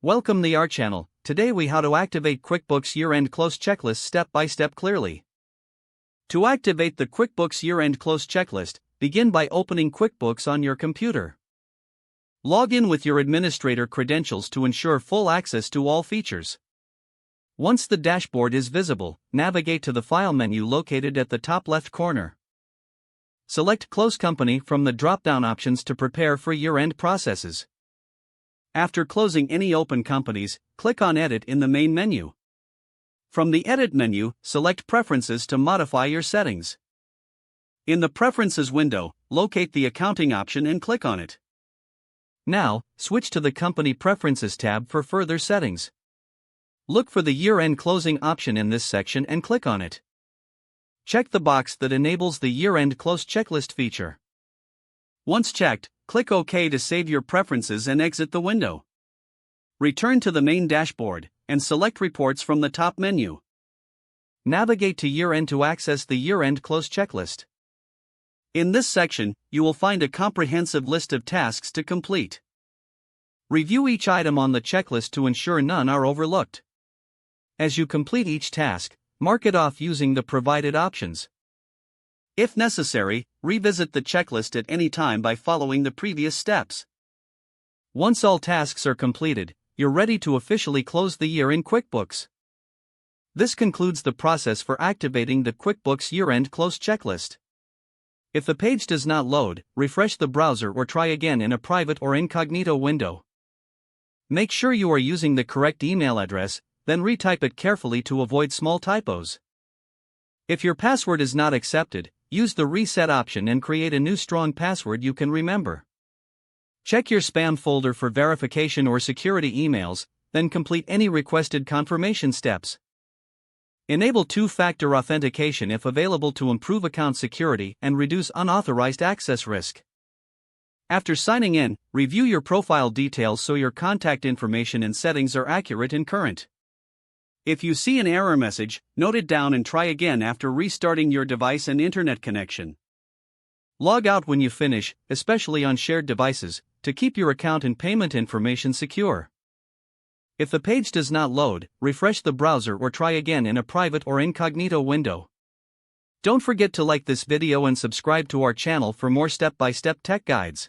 Welcome to our channel. Today we how to activate QuickBooks year-end close checklist step by step clearly. To activate the QuickBooks year-end close checklist, begin by opening QuickBooks on your computer. Log in with your administrator credentials to ensure full access to all features. Once the dashboard is visible, navigate to the File menu located at the top left corner. Select Close Company from the drop-down options to prepare for year-end processes. After closing any open companies, click on Edit in the main menu. From the Edit menu, select Preferences to modify your settings. In the Preferences window, locate the Accounting option and click on it. Now, switch to the Company Preferences tab for further settings. Look for the Year-End Closing option in this section and click on it. Check the box that enables the Year-End Close Checklist feature. Once checked, click OK to save your preferences and exit the window. Return to the main dashboard, and select Reports from the top menu. Navigate to Year-End to access the Year-End Close Checklist. In this section, you will find a comprehensive list of tasks to complete. Review each item on the checklist to ensure none are overlooked. As you complete each task, mark it off using the provided options. If necessary, revisit the checklist at any time by following the previous steps. Once all tasks are completed, you're ready to officially close the year in QuickBooks. This concludes the process for activating the QuickBooks Year-End Close Checklist. If the page does not load, refresh the browser or try again in a private or incognito window. Make sure you are using the correct email address, then retype it carefully to avoid small typos. If your password is not accepted, use the Reset option and create a new strong password you can remember. Check your spam folder for verification or security emails, then complete any requested confirmation steps. Enable two-factor authentication if available to improve account security and reduce unauthorized access risk. After signing in, review your profile details so your contact information and settings are accurate and current. If you see an error message, note it down and try again after restarting your device and internet connection. Log out when you finish, especially on shared devices, to keep your account and payment information secure. If the page does not load, refresh the browser or try again in a private or incognito window. Don't forget to like this video and subscribe to our channel for more step-by-step tech guides.